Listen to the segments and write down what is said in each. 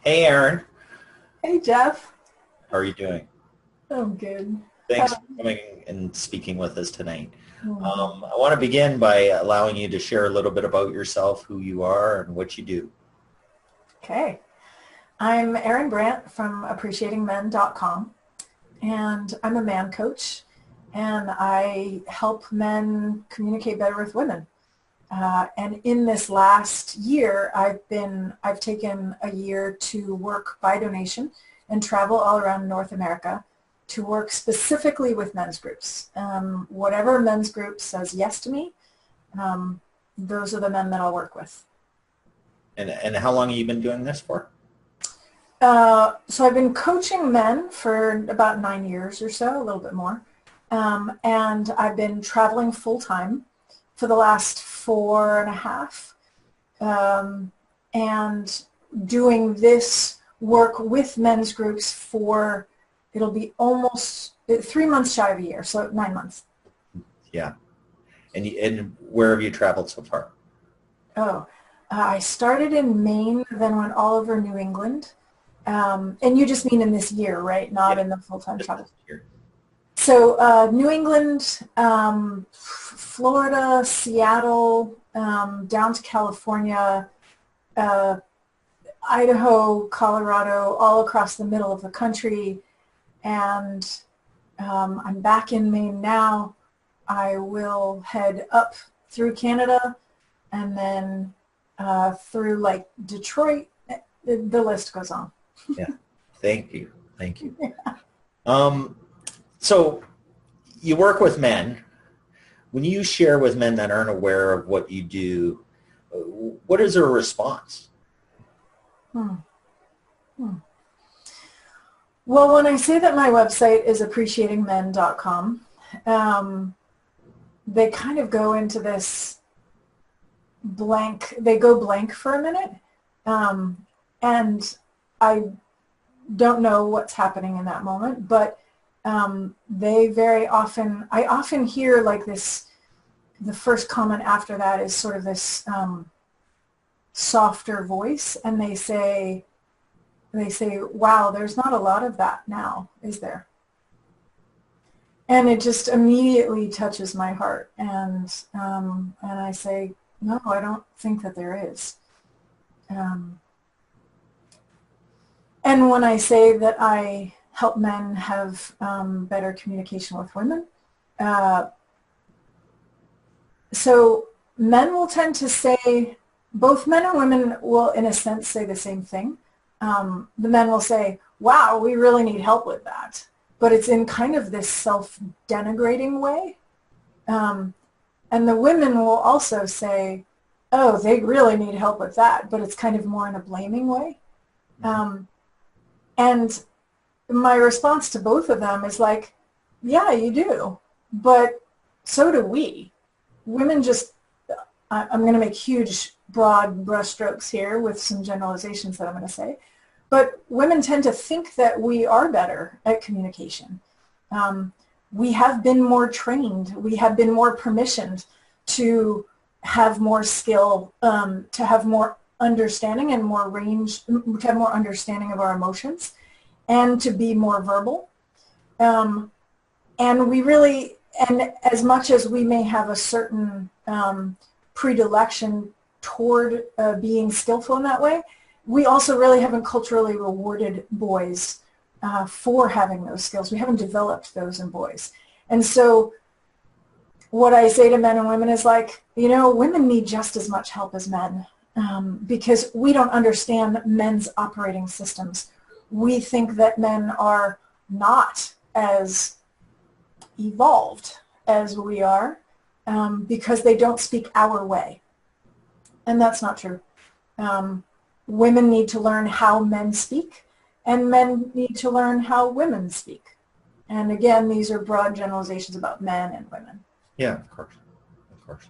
Hey, Erin. Hey Jeff. How are you doing? I'm good. Thanks for coming and speaking with us tonight. Mhm. I want to begin by allowing you to share a little bit about yourself, who you are, and what you do. Okay. I'm Erin Brandt from appreciatingmen.com, and I'm a man coach, and I help men communicate better with women. And in this last year, I've taken a year to work by donation and travel all around North America to work specifically with men's groups. Whatever men's group says yes to me, um, those are the men that I'll work with. And how long have you been doing this for? So I've been coaching men for about 9 years or so, a little bit more. And I've been traveling full time for the last four and a half, and doing this work with men's groups for, it'll be almost 3 months shy of a year, so 9 months. Yeah. And where have you traveled so far? Oh, I started in Maine, then went all over New England. And you just mean in this year, right? Not Yeah, in the full-time just travel. this year. So New England, Florida, Seattle, down to California, uh, Idaho, Colorado, all across the middle of the country. And I'm back in Maine now. I will head up through Canada and then through like Detroit. The list goes on. Yeah. Thank you. Thank you. Um, so you work with men. When you share with men that aren't aware of what you do, what is their response? Hmm. Hmm. Well, when I say that my website is appreciatingmen.com, they kind of go into this blank, they go blank for a minute. And I don't know what's happening in that moment, but they very often, I often hear like this, the first comment after that is sort of this softer voice, and they say, wow, there's not a lot of that now, is there? And it just immediately touches my heart. And I say, no, I don't think that there is. Um, and when I say that I help men have better communication with women, uh, so men will tend to say, both men and women will, in a sense, say the same thing. The men will say, wow, we really need help with that. But it's in kind of this self-denigrating way. Um, and the women will also say, oh, they really need help with that. But it's kind of more in a blaming way. Um, and my response to both of them is like, yeah, you do. But so do we. Women just, I'm going to make huge, broad brushstrokes here with some generalizations that I'm going to say. But women tend to think that we are better at communication. We have been more trained. We have been more permissioned to have more skill, to have more understanding and more range, to have more understanding of our emotions, and to be more verbal. Um, and we really, and as much as we may have a certain predilection toward being skillful in that way, we also really haven't culturally rewarded boys for having those skills. We haven't developed those in boys. And so what I say to men and women is like, you know, women need just as much help as men, because we don't understand men's operating systems. We think that men are not as evolved as we are, because they don't speak our way. And that's not true. Women need to learn how men speak, and men need to learn how women speak. And again, these are broad generalizations about men and women. Yeah, of course. Of course.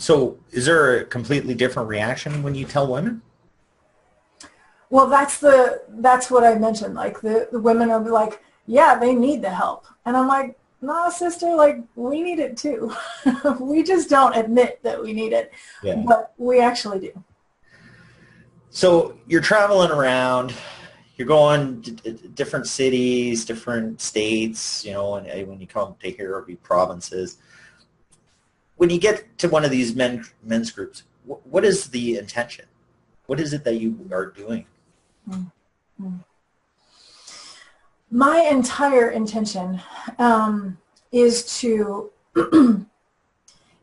So is there a completely different reaction when you tell women? Well, that's what I mentioned. Like the women are like, yeah, they need the help. And I'm like, no, sister, like we need it too. We just don't admit that we need it, Yeah. but we actually do. So you're traveling around, you're going to different cities, different states, and when you come to here, it'll be provinces. When you get to one of these men's groups, what is the intention? What is it that you are doing? Mm-hmm. My entire intention is to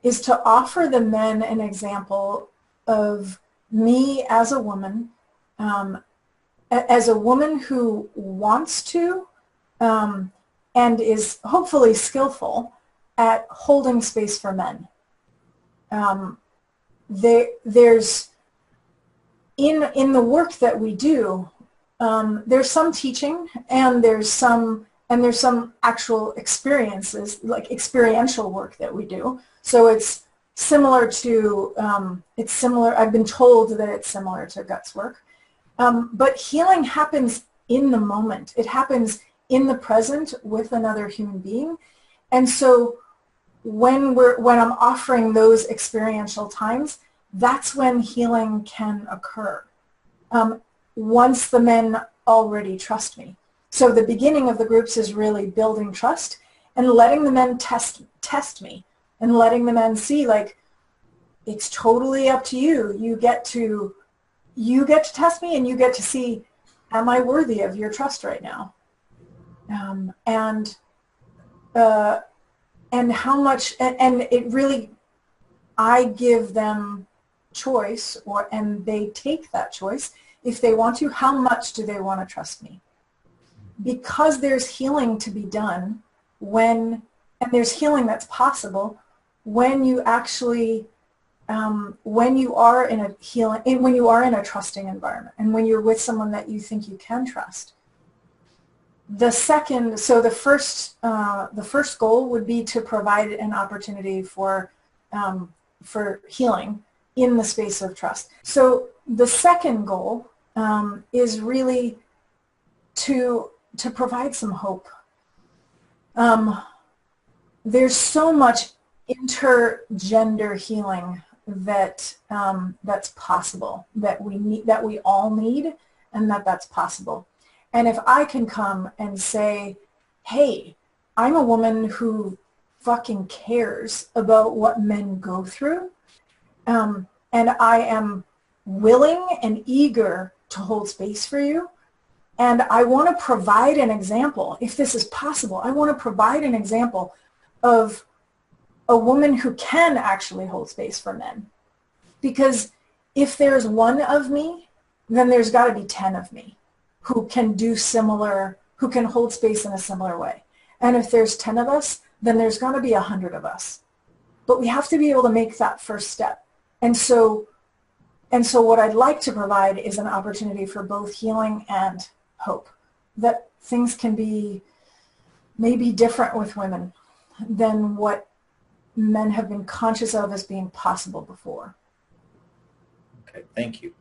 is to offer the men an example of me as a woman, who wants to and is hopefully skillful at holding space for men. There's in the work that we do, there's some teaching and there's some actual experiences, like experiential work that we do. So it's similar to, I've been told that it's similar to guts work. But healing happens in the moment. It happens in the present with another human being. And so when I'm offering those experiential times, that's when healing can occur. Once the men already trust me. So the beginning of the groups is really building trust and letting the men test me and letting the men see, like, it's totally up to you. You get to test me and you get to see, am I worthy of your trust right now? And how much, and it really, I give them choice, and they take that choice. If they want to, how much do they want to trust me? Because there's healing to be done and there's healing that's possible when you actually, when you are in a trusting environment and when you're with someone that you think you can trust. The first goal would be to provide an opportunity for healing in the space of trust. So the second goal is really to provide some hope. There's so much intergender healing that's possible, that we all need, and that's possible. And if I can come and say, hey, I'm a woman who fucking cares about what men go through, and I am willing and eager to hold space for you, and I want to provide an example. If this is possible, I want to provide an example of a woman who can actually hold space for men. Because if there's one of me, then there's got to be 10 of me who can hold space in a similar way. And if there's 10 of us, then there's got to be 100 of us. But we have to be able to make that first step. And so what I'd like to provide is an opportunity for both healing and hope, that things can be maybe different with women than what men have been conscious of as being possible before. Okay, thank you.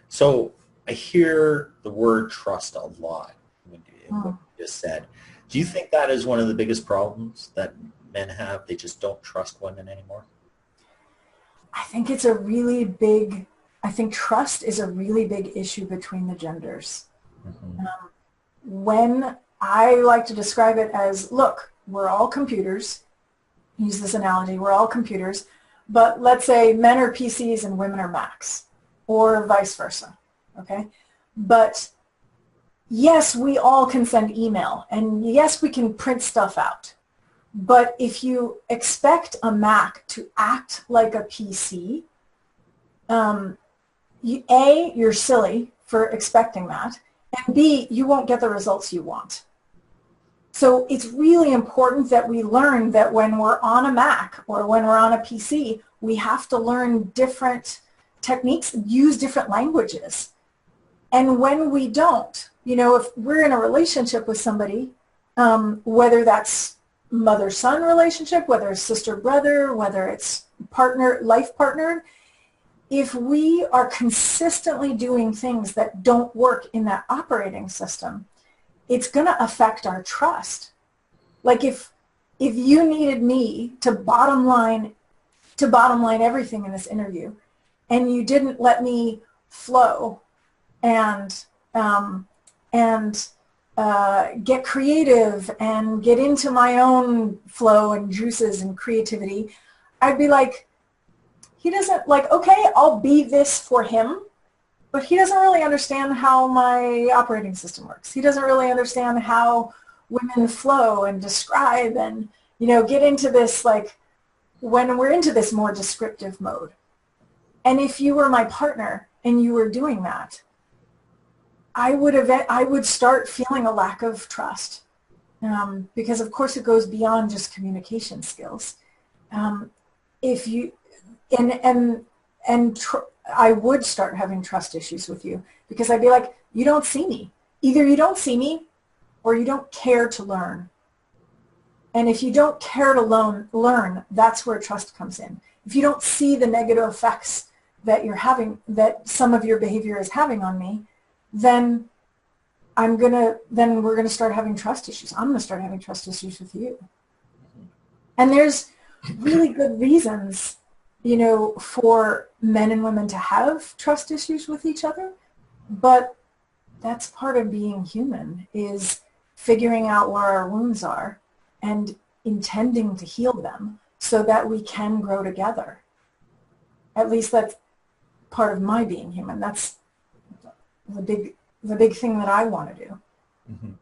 So I hear the word trust a lot in what you just said. Do you think that is one of the biggest problems that men have? They just don't trust women anymore? I think trust is a really big issue between the genders. Mm-hmm. When I like to describe it as, look, we're all computers. Use this analogy, we're all computers, but let's say men are PCs and women are Macs, or vice versa, okay? But yes, we all can send email, and yes, we can print stuff out. But if you expect a Mac to act like a PC, you're silly for expecting that, and B, you won't get the results you want. So it's really important that we learn that when we're on a Mac or when we're on a PC, we have to learn different techniques, use different languages. And when we don't, if we're in a relationship with somebody, whether that's mother-son relationship, whether it's sister-brother, whether it's life partner, if we are consistently doing things that don't work in that operating system, it's going to affect our trust. Like if you needed me to bottom line everything in this interview, and you didn't let me flow, and um, and get creative and get into my own flow and juices and creativity, I'd be like, he doesn't, like, okay, I'll be this for him, but he doesn't really understand how my operating system works. He doesn't really understand how women flow and describe and, you know, get into this, like, when we're into this more descriptive mode. And if you were my partner and you were doing that, I would start feeling a lack of trust, because of course it goes beyond just communication skills. If you I would start having trust issues with you, because I'd be like, you don't see me. Either you don't see me or you don't care to learn. And if you don't care to learn, that's where trust comes in. If you don't see the negative effects that you're having, that some of your behavior is having on me, then we're gonna start having trust issues. I'm gonna start having trust issues with you. And there's really good reasons, you know, for men and women to have trust issues with each other, but that's part of being human, is figuring out where our wounds are and intending to heal them so that we can grow together. At least that's part of my being human. That's the big thing that I want to do. Mm-hmm.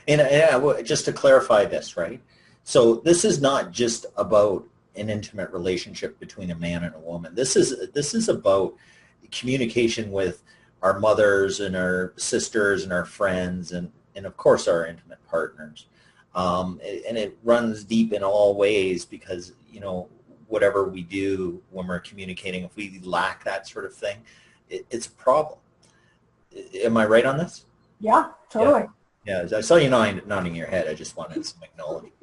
And just to clarify this, right? So this is not just about an intimate relationship between a man and a woman. This is about communication with our mothers and our sisters and our friends and of course our intimate partners. And it runs deep in all ways, because, you know, whatever we do when we're communicating, if we lack that sort of thing, it's a problem. Am I right on this? Yeah, totally. Yeah, I saw you nodding your head. I just wanted some acknowledgement.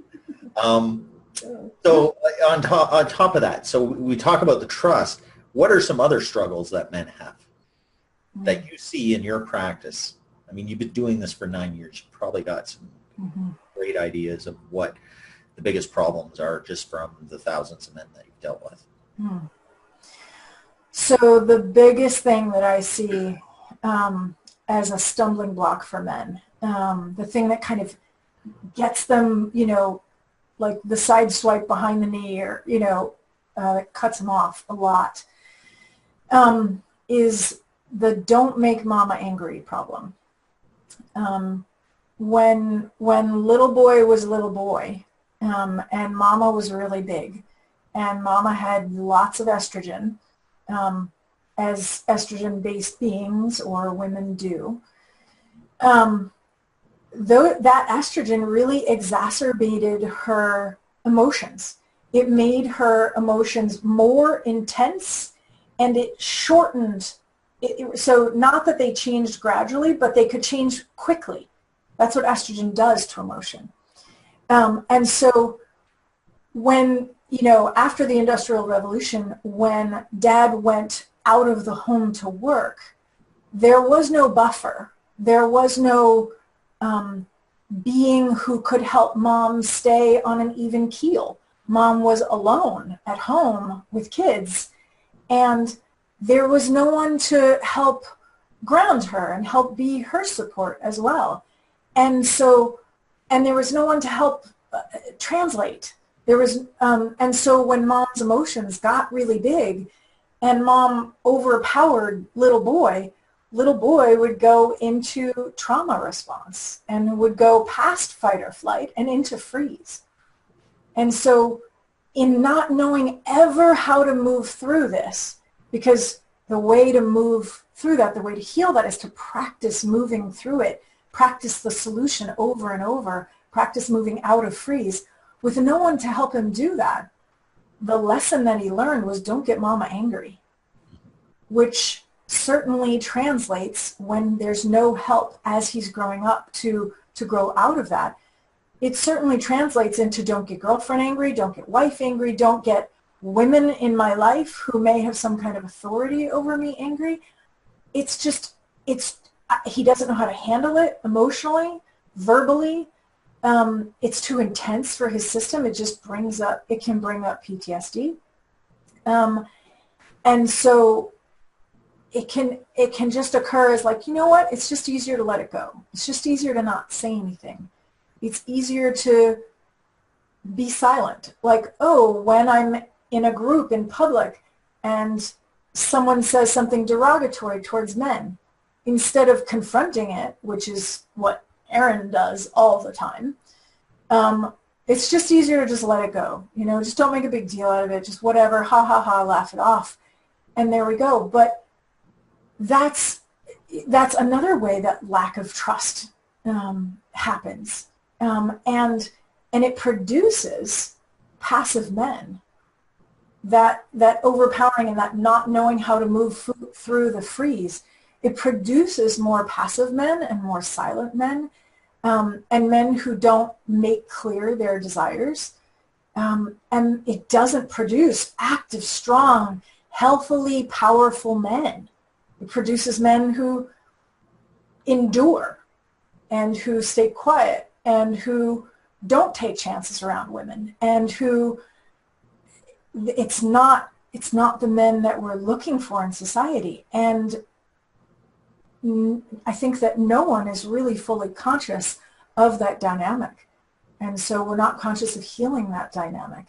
So on top of that, so we talk about the trust. What are some other struggles that men have that you see in your practice? I mean, you've been doing this for 9 years. You've probably got some great ideas of what the biggest problems are just from the thousands of men that you've dealt with. So the biggest thing that I see as a stumbling block for men, the thing that kind of gets them, you know, like the side swipe behind the knee, or, you know, cuts them off a lot, is the don't make mama angry problem. When little boy was little boy, and mama was really big, and mama had lots of estrogen, as estrogen-based beings or women do, though that estrogen really exacerbated her emotions. It made her emotions more intense, and it shortened it. So not that they changed gradually, but they could change quickly. That's what estrogen does to emotion. And so when, you know, after the Industrial Revolution, when dad went out of the home to work, there was no buffer. There was no being who could help mom stay on an even keel. Mom was alone at home with kids, and there was no one to help ground her and help be her support as well. And there was no one to help translate. And so when mom's emotions got really big and mom overpowered little boy would go into trauma response and would go past fight or flight and into freeze. And so in not knowing ever how to move through this, because the way to move through that, the way to heal that, is to practice moving through it, practice the solution over and over, practice moving out of freeze. With no one to help him do that, the lesson that he learned was don't get mama angry, which certainly translates when there's no help as he's growing up to grow out of that. It certainly translates into don't get girlfriend angry, don't get wife angry, don't get women in my life who may have some kind of authority over me angry. He doesn't know how to handle it emotionally, verbally. It's too intense for his system. It can bring up PTSD. And so it can just occur as like, you know what, it's just easier to let it go. It's just easier to not say anything. It's easier to be silent. Like, oh, when I'm in a group in public and someone says something derogatory towards men, instead of confronting it, which is what Erin does all the time, it's just easier to just let it go. You know, just don't make a big deal out of it. Just whatever, ha ha ha, laugh it off. And there we go. But that's another way that lack of trust happens. And it produces passive men. That overpowering and that not knowing how to move through the freeze, it produces more passive men and more silent men, and men who don't make clear their desires. And it doesn't produce active, strong, healthily powerful men. It produces men who endure and who stay quiet and who don't take chances around women, and who it's not the men that we're looking for in society. And I think that no one is really fully conscious of that dynamic. And so we're not conscious of healing that dynamic.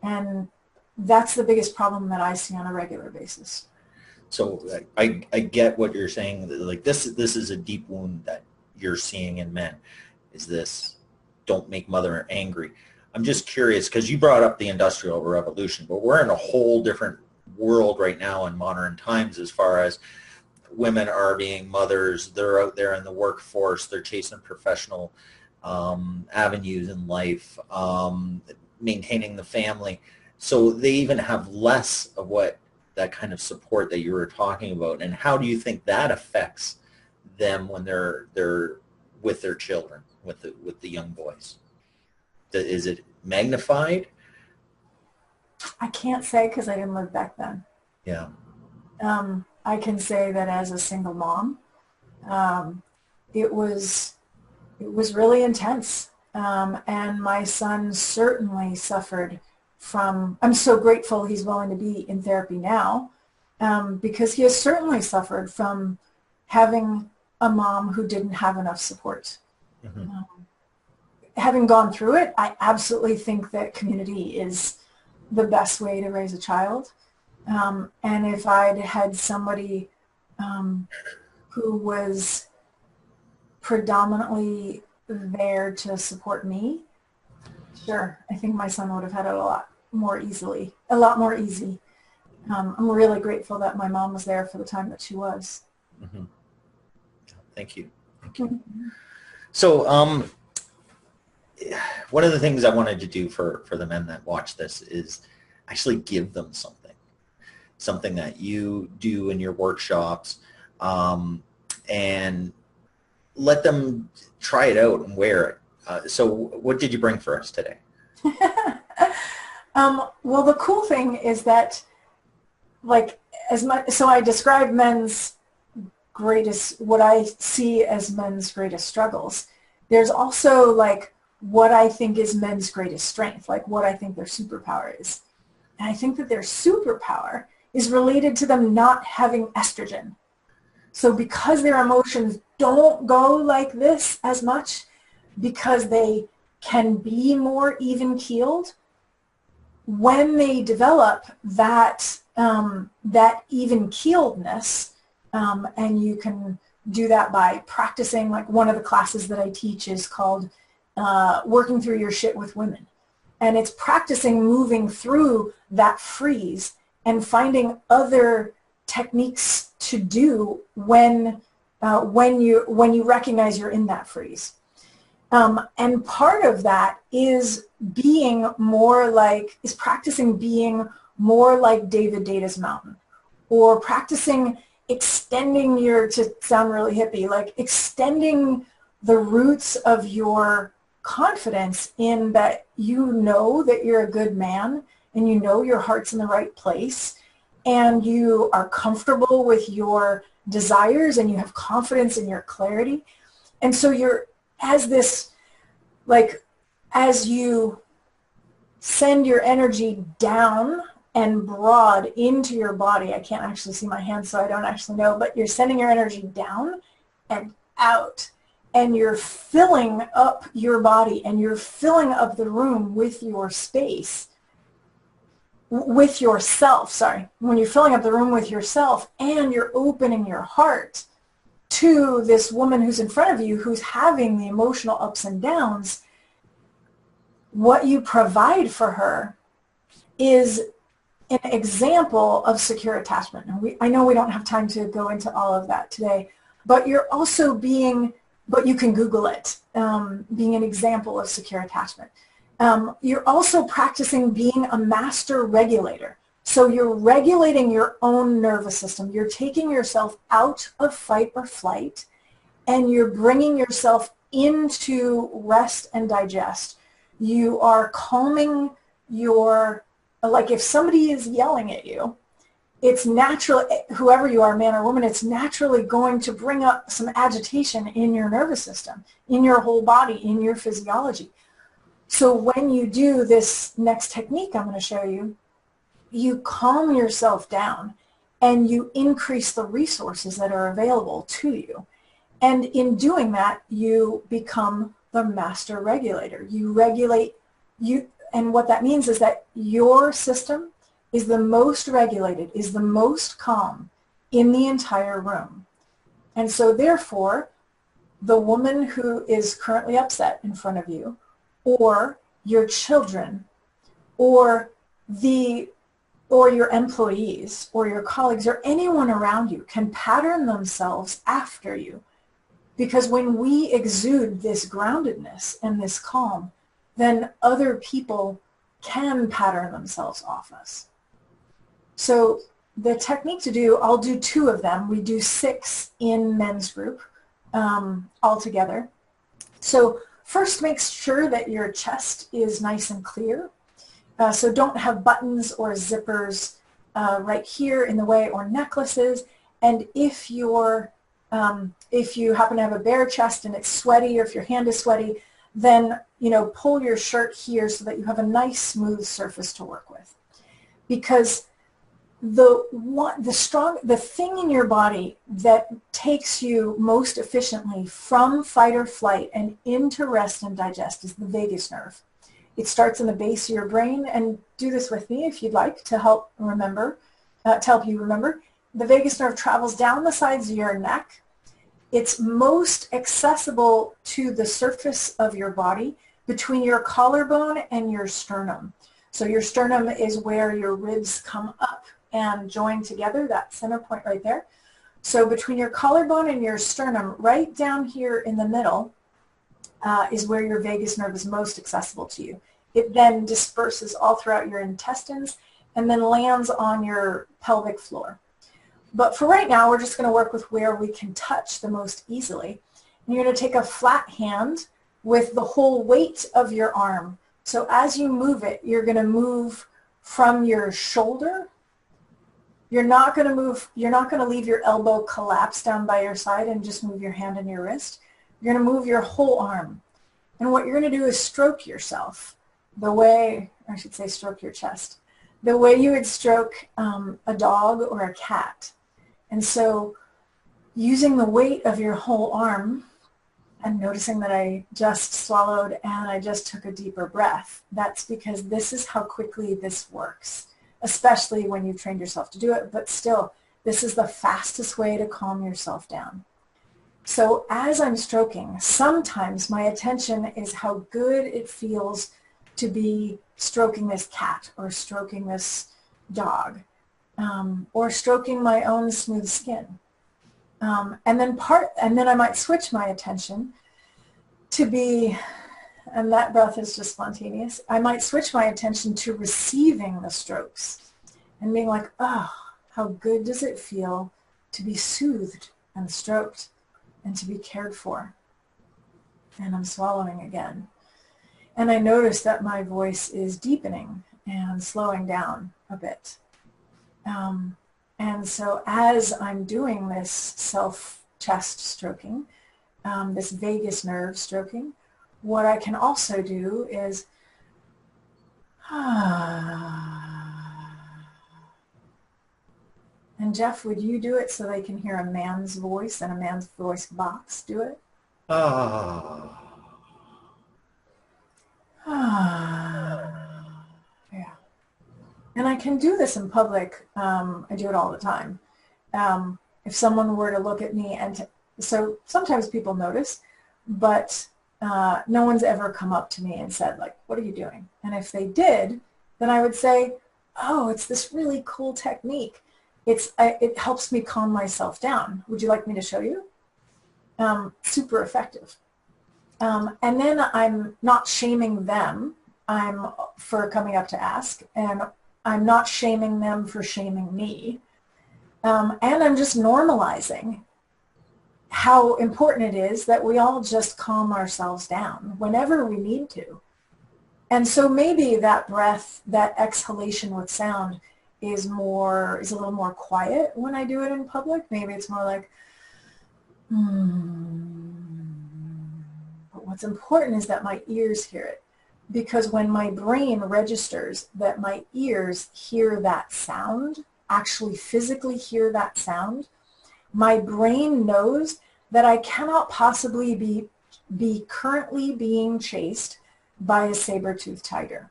And that's the biggest problem that I see on a regular basis. So I get what you're saying. Like this is a deep wound that you're seeing in men. Is this, don't make mother angry. I'm just curious because you brought up the Industrial Revolution, but we're in a whole different world right now in modern times as far as women are being mothers. They're out there in the workforce. They're chasing professional avenues in life, maintaining the family. So they even have less of what that kind of support that you were talking about. And how do you think that affects them when they're with their children, with the young boys? Is it magnified? I can't say because I didn't live back then. Yeah. I can say that as a single mom, it was really intense. And my son certainly suffered from, I'm so grateful he's willing to be in therapy now, because he has certainly suffered from having a mom who didn't have enough support. Mm-hmm. Having gone through it, I absolutely think that community is the best way to raise a child. And if I'd had somebody who was predominantly there to support me, sure, I think my son would have had it a lot more easy. I'm really grateful that my mom was there for the time that she was. Mm-hmm. Thank you. Mm-hmm. So, one of the things I wanted to do for the men that watch this is actually give them something that you do in your workshops, and let them try it out and wear it. So what did you bring for us today? Well, the cool thing is that, like, so I describe what I see as men's greatest struggles. There's also like what I think is men's greatest strength, like what I think their superpower is. And I think that their superpower is related to them not having estrogen. So because their emotions don't go like this as much, because they can be more even-keeled, when they develop that even-keeledness, and you can do that by practicing, like one of the classes that I teach is called Working Through Your Shit with Women. And it's practicing moving through that freeze and finding other techniques to do when you recognize you're in that freeze. And part of that is practicing being more like David Data's mountain, or practicing extending to sound really hippie, like extending the roots of your confidence in that you know that you're a good man, and you know your heart's in the right place, and you are comfortable with your desires, and you have confidence in your clarity. And so as you send your energy down and broad into your body. I can't actually see my hands, so I don't actually know, but you're sending your energy down and out, and you're filling up your body, and you're filling up the room with your space, with yourself, sorry. When you're filling up the room with yourself, and you're opening your heart to this woman who's in front of you, who's having the emotional ups and downs, what you provide for her is an example of secure attachment. And I know we don't have time to go into all of that today, but you're also being, but you can Google it, being an example of secure attachment. You're also practicing being a master regulator. So you're regulating your own nervous system. You're taking yourself out of fight or flight, and you're bringing yourself into rest and digest. You are calming your, like if somebody is yelling at you, it's natural, whoever you are, man or woman, it's naturally going to bring up some agitation in your nervous system, in your whole body, in your physiology. So when you do this next technique I'm going to show you, you calm yourself down and you increase the resources that are available to you. And in doing that, you become the master regulator. You regulate, and what that means is that your system is the most regulated, is the most calm in the entire room. And so therefore, the woman who is currently upset in front of you, or your children, or your employees, or your colleagues, or anyone around you can pattern themselves after you. Because when we exude this groundedness and this calm, then other people can pattern themselves off us. So the technique to do, I'll do 2 of them. We do 6 in men's group all together. So first, make sure that your chest is nice and clear. So don't have buttons or zippers right here in the way, or necklaces. And if you happen to have a bare chest and it's sweaty, or if your hand is sweaty, then pull your shirt here so that you have a nice smooth surface to work with. Because the thing in your body that takes you most efficiently from fight or flight and into rest and digest is the vagus nerve. It starts in the base of your brain, and do this with me if you'd like to help remember, to help you remember. The vagus nerve travels down the sides of your neck. It's most accessible to the surface of your body between your collarbone and your sternum. So your sternum is where your ribs come up and join together, that center point right there. So between your collarbone and your sternum, right down here in the middle, is where your vagus nerve is most accessible to you. It then disperses all throughout your intestines and then lands on your pelvic floor. But for right now, we're just going to work with where we can touch the most easily. And you're going to take a flat hand with the whole weight of your arm. So as you move it, you're going to move from your shoulder. You're not going to leave your elbow collapsed down by your side and just move your hand and your wrist. You're going to move your whole arm. And what you're going to do is stroke yourself the way, I should say stroke your chest, the way you would stroke a dog or a cat. And so using the weight of your whole arm, and noticing that I just swallowed and I just took a deeper breath, that's because this is how quickly this works, especially when you've trained yourself to do it, but still, this is the fastest way to calm yourself down. So as I'm stroking, sometimes my attention is how good it feels to be stroking this cat or stroking this dog, or stroking my own smooth skin. And then I might switch my attention to be, and that breath is just spontaneous, I might switch my attention to receiving the strokes and being like, oh, how good does it feel to be soothed and stroked and to be cared for. And I'm swallowing again. And I notice that my voice is deepening and slowing down a bit. And so as I'm doing this self-chest stroking, this vagus nerve stroking, what I can also do is And Jeff, would you do it so they can hear a man's voice and a man's voice box do it? Ah. Yeah. And I can do this in public. I do it all the time. If someone were to look at me so sometimes people notice, but no one's ever come up to me and said, like, what are you doing? And if they did, then I would say, oh, it's this really cool technique. It helps me calm myself down. Would you like me to show you? Super effective. And then I'm not shaming them for coming up to ask, and I'm not shaming them for shaming me. And I'm just normalizing how important it is that we all just calm ourselves down whenever we need to. And so maybe that breath, that exhalation with sound is a little more quiet when I do it in public. Maybe it's more like, But what's important is that my ears hear it. Because when my brain registers that my ears hear that sound, actually physically hear that sound, my brain knows that I cannot possibly be currently being chased by a saber-toothed tiger.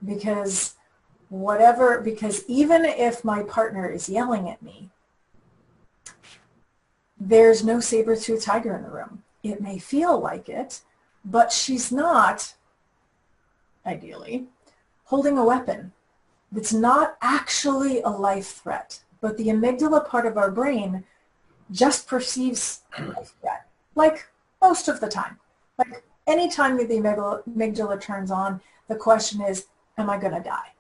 Because even if my partner is yelling at me, there's no saber-toothed tiger in the room. It may feel like it, but she's not, ideally, holding a weapon. It's not actually a life threat, but the amygdala part of our brain just perceives a life threat, like most of the time. Like anytime the amygdala turns on, the question is, am I going to die?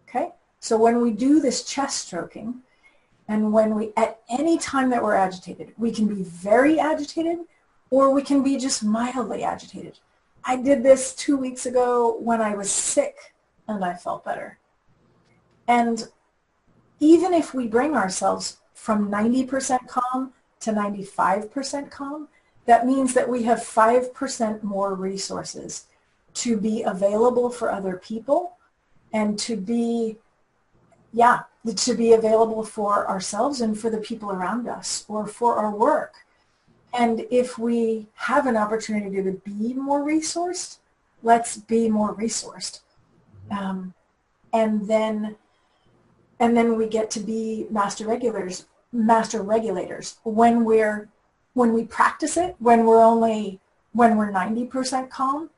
Okay? So when we do this chest stroking, and at any time that we're agitated, we can be very agitated, or we can be just mildly agitated. I did this 2 weeks ago when I was sick, and I felt better. And even if we bring ourselves from 90% calm to 95% calm, that means that we have 5% more resources to be available for other people and to be available for ourselves and for the people around us or for our work. And if we have an opportunity to be more resourced, let's be more resourced. And then we get to be master regulators when we practice it, when we're 90% calm,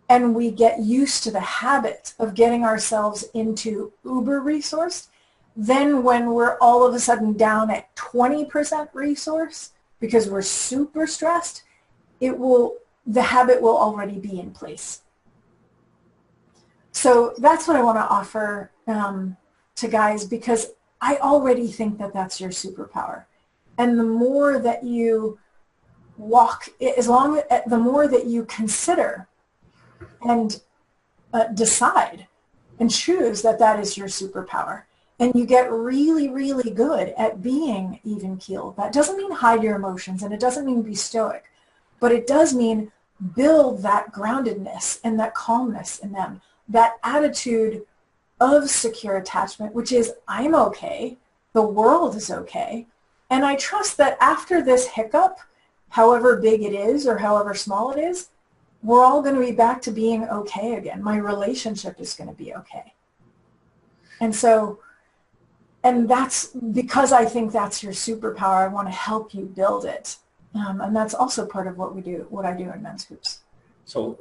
and we get used to the habit of getting ourselves into uber resourced. Then when we're all of a sudden down at 20% resource because we're super stressed, the habit will already be in place. So that's what I want to offer to guys, because I already think that that's your superpower. And the more that you the more that you consider and decide and choose that is your superpower, and you get really, really good at being even keeled. That doesn't mean hide your emotions, and it doesn't mean be stoic, but it does mean build that groundedness and that calmness in them, that attitude of secure attachment, which is, I'm okay, the world is okay, and I trust that after this hiccup, however big it is or however small it is, we're all going to be back to being okay again. My relationship is going to be okay. And that's because I think that's your superpower. I want to help you build it. And that's also part of what I do in Men's Hoops. So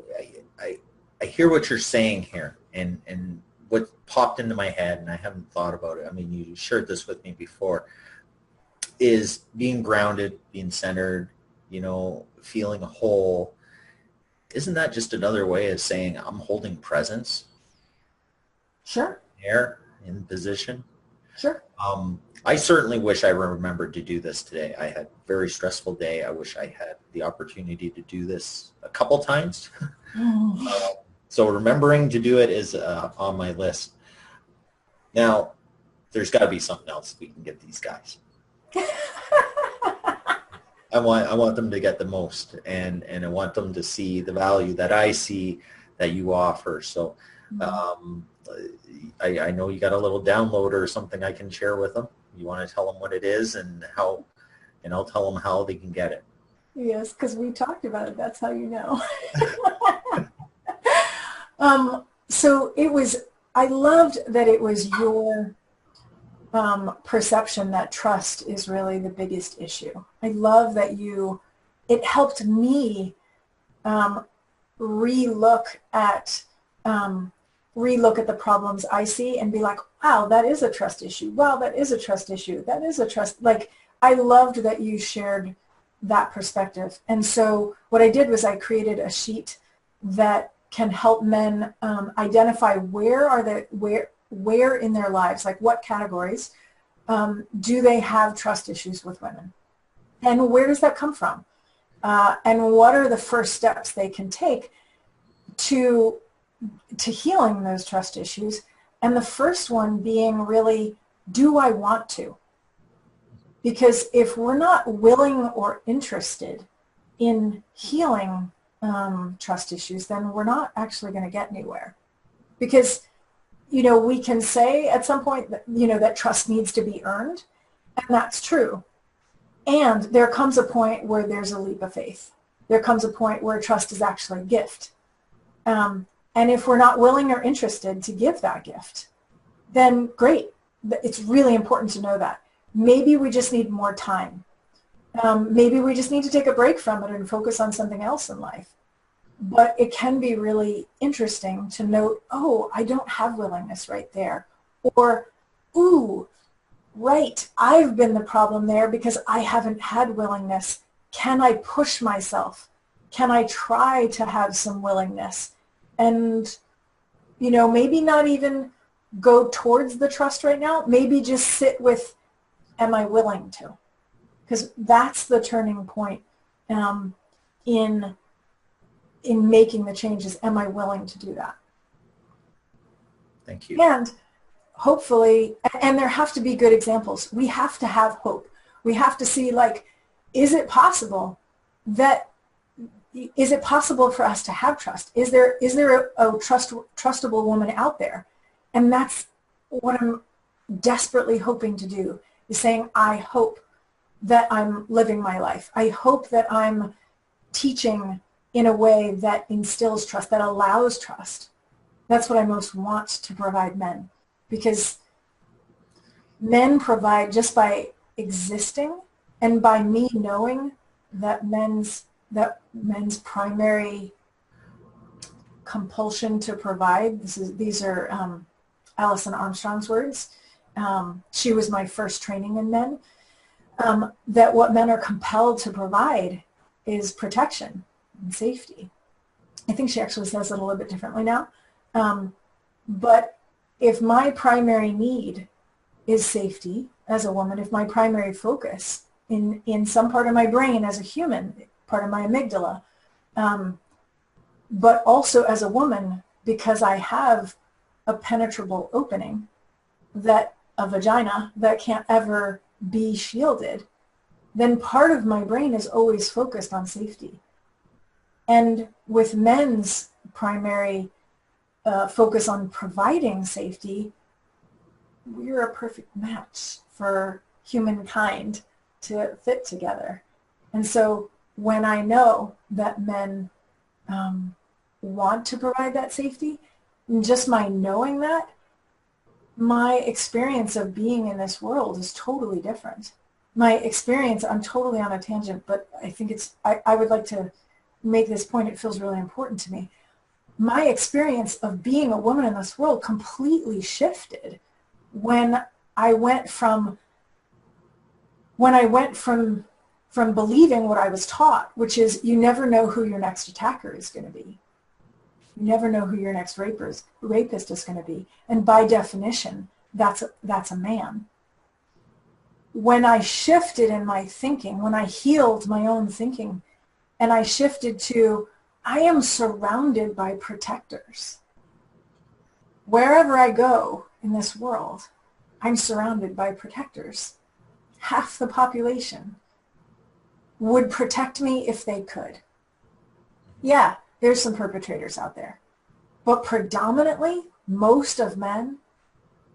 I hear what you're saying here, and what popped into my head, and I haven't thought about it. I mean, you shared this with me before, is being grounded, being centered, feeling whole. Isn't that just another way of saying I'm holding presence? Sure. There, in position. Sure. I certainly wish I remembered to do this today. I had a very stressful day. I wish I had the opportunity to do this a couple times. So remembering to do it is on my list. Now, there's got to be something else we can get these guys. I want them to get the most, and I want them to see the value that I see that you offer. So Mhm. Um, I know you got a little download or something I can share with them. You want to tell them what it is and how, and I'll tell them how they can get it. Yes, because we talked about it. That's how you know. So it was, I loved that it was your perception that trust is really the biggest issue. I love that it helped me um, relook at um, relook at the problems I see and be like, wow, that is a trust issue. Wow, that is a trust issue. That is a trust. Like, I loved that you shared that perspective. And so what I did was I created a sheet that can help men identify where in their lives, like what categories, do they have trust issues with women? And where does that come from? And what are the first steps they can take to healing those trust issues? And the first one being really, do I want to? Because if we're not willing or interested in healing trust issues, then we're not actually going to get anywhere. Because, we can say at some point that, that trust needs to be earned, and that's true. And there comes a point where there's a leap of faith. There comes a point where trust is actually a gift. And if we're not willing or interested to give that gift, then great. It's really important to know that. Maybe we just need more time. Maybe we just need to take a break from it and focus on something else in life. But it can be really interesting to note, oh, I don't have willingness right there. Or, ooh, right, I've been the problem there because I haven't had willingness. Can I push myself? Can I try to have some willingness? And, maybe not even go towards the trust right now. Maybe just sit with, am I willing to? Because that's the turning point in making the changes. Am I willing to do that? Thank you. And hopefully, and there have to be good examples. We have to have hope. We have to see, like, is it possible for us to have trust? Is there a trustable woman out there? And that's what I'm desperately hoping to do, is saying, I hope that I'm living my life. I hope that I'm teaching in a way that instills trust, that allows trust. That's what I most want to provide men, because men provide just by existing and by me knowing that men's primary compulsion to provide, these are Alison Armstrong's words. She was my first training in men. That what men are compelled to provide is protection and safety. I think she actually says it a little bit differently now. But if my primary need is safety as a woman, if my primary focus in some part of my brain as a human, part of my amygdala, but also as a woman, because I have a penetrable opening, that a vagina that can't ever be shielded, then part of my brain is always focused on safety. And with men's primary focus on providing safety, we're a perfect match for humankind to fit together. And so when I know that men want to provide that safety, just my knowing that, my experience of being in this world is totally different. My experience, I'm totally on a tangent, but I think I would like to make this point. It feels really important to me. My experience of being a woman in this world completely shifted when I went from believing what I was taught, which is you never know who your next attacker is going to be. You never know who your next rapist is going to be. And by definition, that's a man. When I shifted in my thinking, when I healed my own thinking, and I shifted to, I am surrounded by protectors. Wherever I go in this world, I'm surrounded by protectors. Half the population would protect me if they could. Yeah, there's some perpetrators out there. but predominantly most of men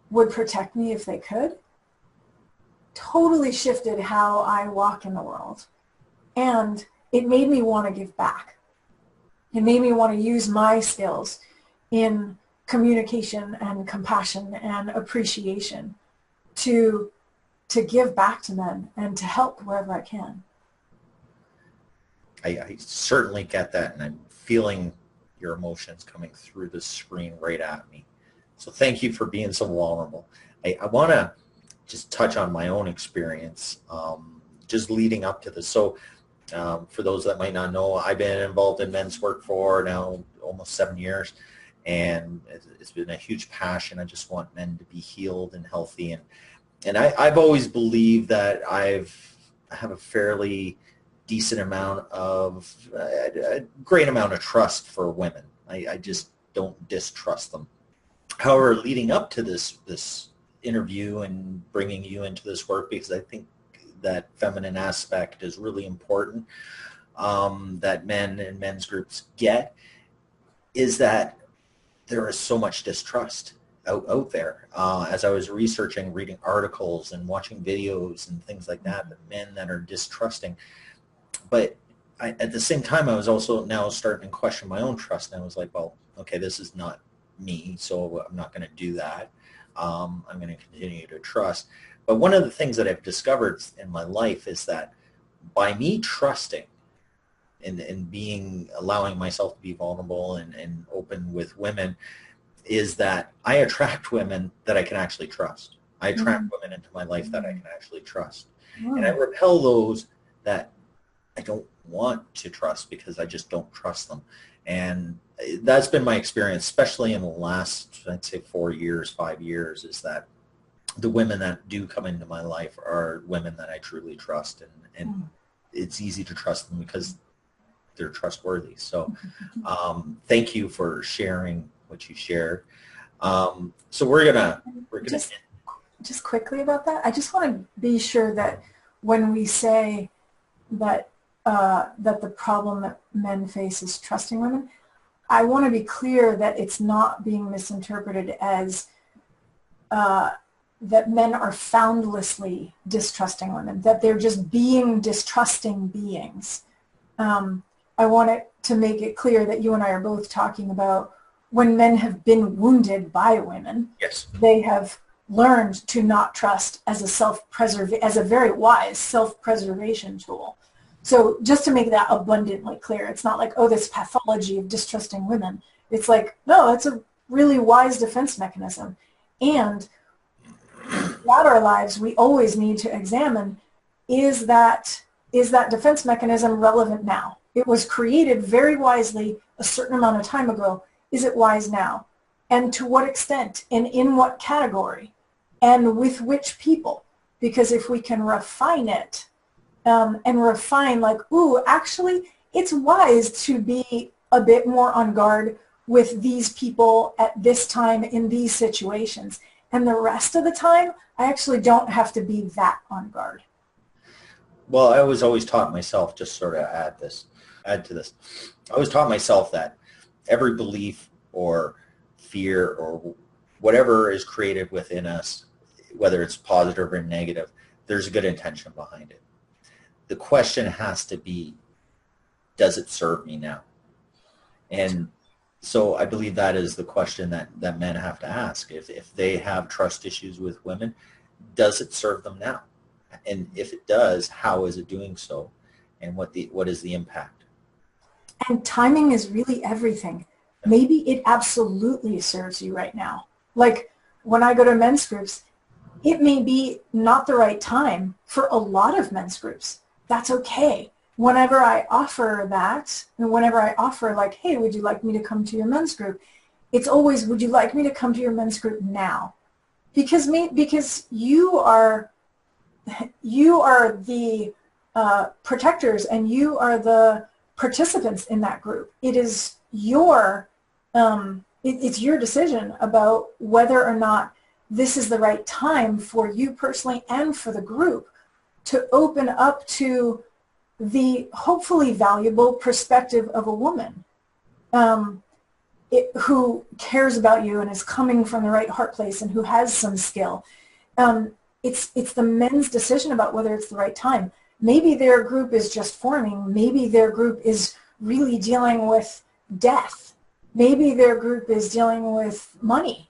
would protect me if they could, totally shifted how I walk in the world. And it made me want to give back. It made me want to use my skills in communication and compassion and appreciation to give back to men and to help wherever I can. I certainly get that, and I'm feeling your emotions coming through the screen right at me. So thank you for being so vulnerable. I want to just touch on my own experience just leading up to this. So for those that might not know, I've been involved in men's work for now almost 7 years, and it's been a huge passion. I just want men to be healed and healthy, and I've always believed that I have a fairly decent amount of, a great amount of trust for women. I just don't distrust them. However, leading up to this interview and bringing you into this work, because I think that feminine aspect is really important, that men and men's groups get, is that there is so much distrust out there. As I was researching, reading articles and watching videos and things like that, the men that are distrusting. But at the same time, I was also now starting to question my own trust. And I was like, well, okay, this is not me, so I'm not going to do that. I'm going to continue to trust. But one of the things that I've discovered in my life is that by me trusting and allowing myself to be vulnerable and open with women, is that I attract women that I can actually trust. I attract women into my life that I can actually trust. And I repel those that I don't want to trust because I just don't trust them. And that's been my experience, especially in the last, I'd say 4 years, 5 years, is that the women that do come into my life are women that I truly trust. And it's easy to trust them because they're trustworthy. So thank you for sharing what you shared. So we're gonna just quickly about that. I just want to be sure that when we say that that the problem that men face is trusting women, I want to be clear that it's not being misinterpreted as that men are foundlessly distrusting women, that they're just being distrusting beings. I want it to make it clear that you and I are both talking about when men have been wounded by women. Yes. They have learned to not trust as a very wise self-preservation tool. So just to make that abundantly clear, it's not like, oh, this pathology of distrusting women. It's like, no, it's a really wise defense mechanism. And throughout our lives, we always need to examine, is that defense mechanism relevant now? It was created very wisely a certain amount of time ago. Is it wise now? And to what extent? And in what category? And with which people? Because if we can refine it, and refine like, ooh, actually, it's wise to be a bit more on guard with these people at this time in these situations. And the rest of the time, I actually don't have to be that on guard. Well, I was always taught myself, just sort of add to this. I always taught myself that every belief or fear or whatever is created within us, whether it's positive or negative, there's a good intention behind it. The question has to be, does it serve me now? And so I believe that is the question that men have to ask. If they have trust issues with women, does it serve them now? And if it does, how is it doing so? And what is the impact? And timing is really everything. Maybe it absolutely serves you right now. Like when I go to men's groups, it may be not the right time for a lot of men's groups. That's okay. Whenever I offer that, and whenever I offer like, hey, would you like me to come to your men's group? It's always, would you like me to come to your men's group now? Because you are the protectors and you are the participants in that group. It is it's your decision about whether or not this is the right time for you personally and for the group to open up to the hopefully valuable perspective of a woman. who cares about you and is coming from the right heart place and who has some skill. It's the men's decision about whether it's the right time. Maybe their group is just forming. Maybe their group is really dealing with death. Maybe their group is dealing with money.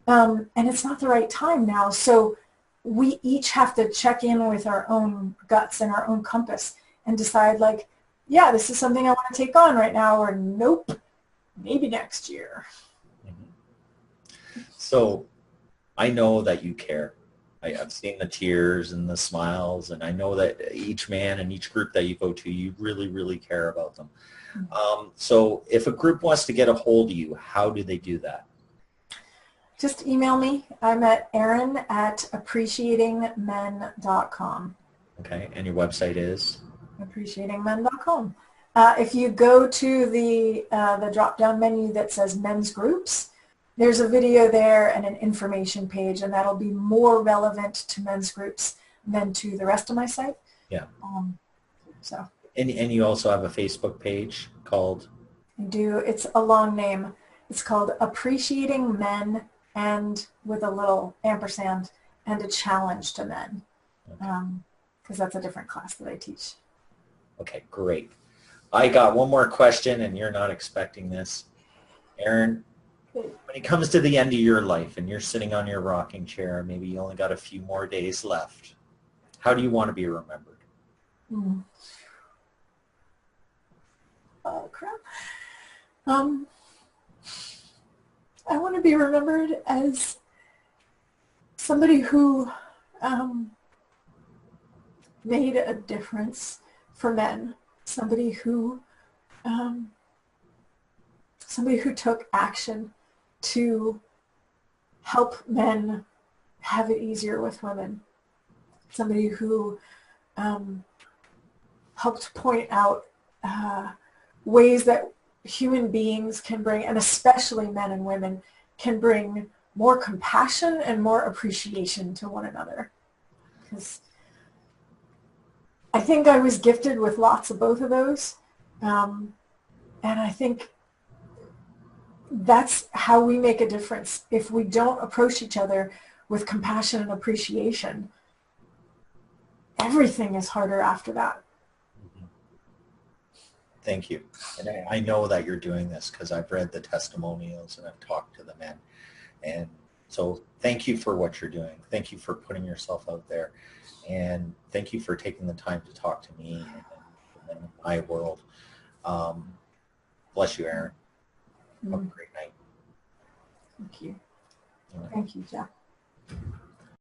And it's not the right time now. So we each have to check in with our own guts and our own compass and decide, like, yeah, this is something I want to take on right now, or nope, maybe next year. So I know that you care. I've seen the tears and the smiles, and I know that each man and each group that you go to, you really, really care about them. So if a group wants to get a hold of you, how do they do that? Just email me. I'm at Erin at appreciatingmen.com. Okay, and your website is? appreciatingmen.com. If you go to the drop-down menu that says men's groups, there's a video there and an information page, and that'll be more relevant to men's groups than to the rest of my site. Yeah. So. And you also have a Facebook page called? I do. It's a long name. It's called Appreciating Men, and with a little ampersand and a challenge to men, because that's a different class that I teach. Okay, great. I got one more question, and you're not expecting this. Erin, when it comes to the end of your life and you're sitting on your rocking chair, maybe you only got a few more days left, how do you want to be remembered? Oh, crap. I want to be remembered as somebody who made a difference for men, somebody who took action to help men have it easier with women, somebody who helped point out ways that human beings can bring, and especially men and women, can bring more compassion and more appreciation to one another. Because I think I was gifted with lots of both of those. And I think that's how we make a difference. If we don't approach each other with compassion and appreciation, everything is harder after that. Thank you. And I know that you're doing this because I've read the testimonials and I've talked to the men. And so thank you for what you're doing. Thank you for putting yourself out there. And thank you for taking the time to talk to me and my world. Bless you, Erin. Have a great night. Thank you. Thank you, Jeff.